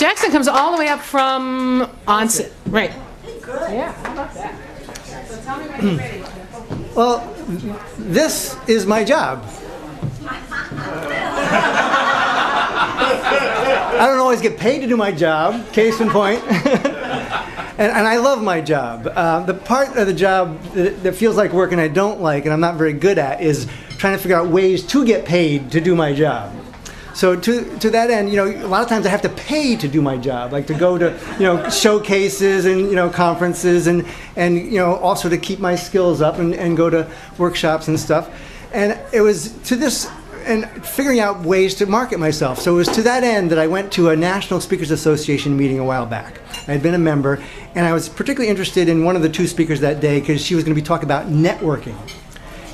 Jackson comes all the way up from Onset. Right. Yeah, how about that? So tell me when you're ready. Well, this is my job. I don't always get paid to do my job, case in point. And I love my job. The part of the job that feels like work and I don't like and I'm not very good at is trying to figure out ways to get paid to do my job. So to that end, you know, a lot of times I have to pay to do my job, like to go to, you know, showcases and, you know, conferences and you know, also to keep my skills up and go to workshops and stuff. And it was to this and figuring out ways to market myself. So it was to that end that I went to a National Speakers Association meeting a while back. I had been a member, and I was particularly interested in one of the two speakers that day because she was going to be talking about networking.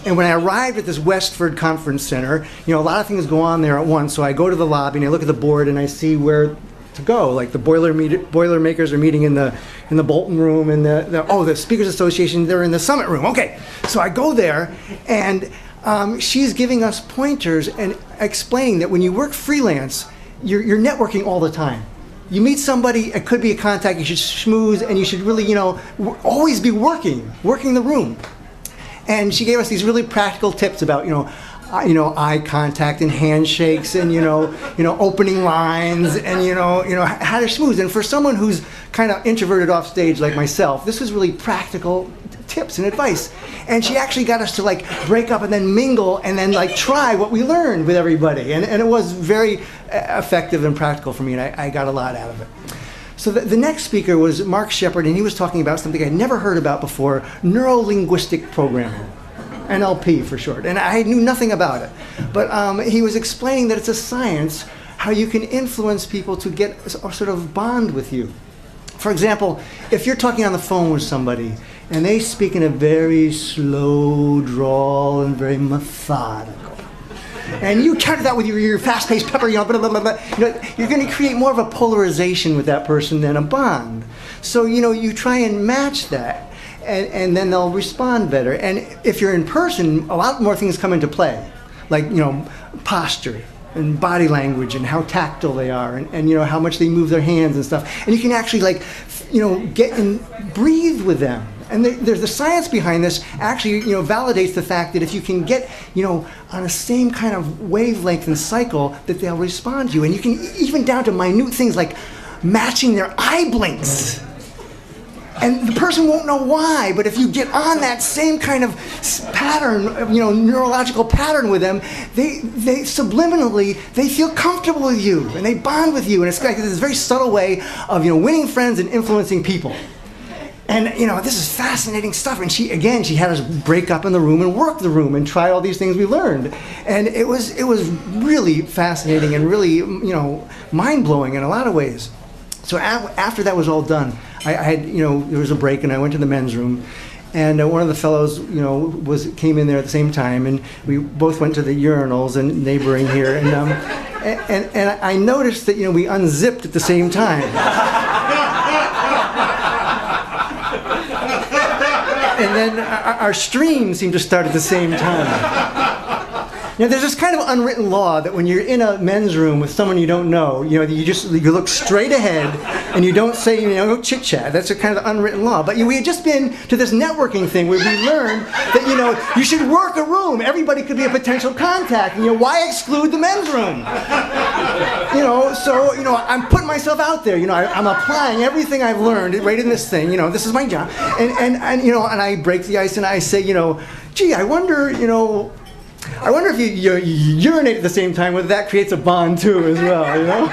And when I arrived at this Westford Conference Center, you know, a lot of things go on there at once. So I go to the lobby and I look at the board and I see where to go. Like the Boilermakers are meeting in the Bolton room, and the Speakers Association, they're in the Summit room. Okay, so I go there, and she's giving us pointers and explaining that when you work freelance, you're networking all the time. You meet somebody, it could be a contact, you should schmooze, and you should really, you know, always be working the room. And she gave us these really practical tips about, you know, eye contact and handshakes and, you know, opening lines and, you know, how to schmooze. And for someone who's kind of introverted off stage like myself, this was really practical tips and advice. And she actually got us to like break up and then mingle and then like try what we learned with everybody. And it was very effective and practical for me, and I got a lot out of it. So the next speaker was Mark Shepard, and he was talking about something I'd never heard about before, neuro-linguistic programming, NLP for short. And I knew nothing about it. But he was explaining that it's a science, how you can influence people to get a sort of bond with you. For example, if you're talking on the phone with somebody, and they speak in a very slow drawl and very methodical, and you counter that with your fast-paced pepper, you know, blah, blah, blah, blah. You know, you're going to create more of a polarization with that person than a bond. So, you know, you try and match that, and then they'll respond better. And if you're in person, a lot more things come into play, like, you know, posture and body language and how tactile they are and you know, how much they move their hands and stuff. And you can actually, like, you know, get and breathe with them. And there's the science behind this actually, you know, validates the fact that if you can get, you know, on the same kind of wavelength and cycle, that they'll respond to you. And you can even down to minute things like matching their eye blinks. And the person won't know why, but if you get on that same kind of pattern, you know, neurological pattern with them, they subliminally, they feel comfortable with you and they bond with you. And it's like this very subtle way of, you know, winning friends and influencing people. And, you know, this is fascinating stuff. And she had us break up in the room and work the room and try all these things we learned. And it was really fascinating and really, you know, mind-blowing in a lot of ways. So after that was all done, I had, you know, there was a break and I went to the men's room. And one of the fellows, you know, came in there at the same time, and we both went to the urinals and neighboring here. And I noticed that, you know, we unzipped at the same time. And then our stream seemed to start at the same time. Now, there's this kind of unwritten law that when you're in a men's room with someone you don't know, you know, you look straight ahead and you don't say, you know, chit-chat. That's a kind of unwritten law. But we had just been to this networking thing where we learned that, you know, you should work a room. Everybody could be a potential contact. And, you know, why exclude the men's room? You know, so, you know, I'm putting myself out there. You know, I'm applying everything I've learned right in this thing. You know, this is my job. And you know, and I break the ice and I say, you know, gee, I wonder if you urinate at the same time, whether that creates a bond too as well, you know?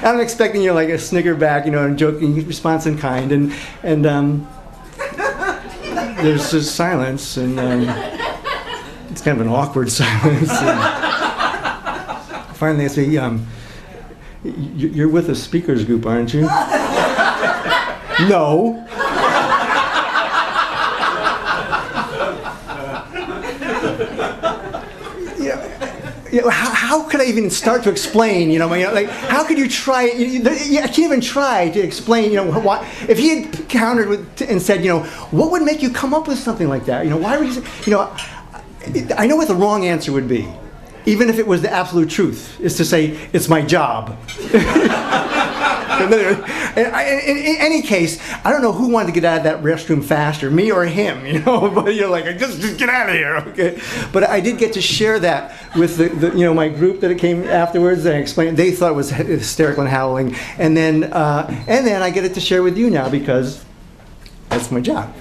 I'm expecting, you know, like a snicker back, you know, and joking response in kind, and there's just silence, and it's kind of an awkward silence. And finally, I say, you're with a speakers group, aren't you? No. You know, how could I even start to explain? You know, like how could you try? I can't even try to explain. You know, why, if he had countered and said, you know, what would make you come up with something like that? You know, why would you say? You know, I know what the wrong answer would be. even if it was the absolute truth, is to say, it's my job. In any case, I don't know who wanted to get out of that restroom faster, me or him, you know, but you're like, just get out of here, okay? But I did get to share that with my group that came afterwards, and I explained, they thought it was hysterical and howling, and then I get it to share with you now because that's my job.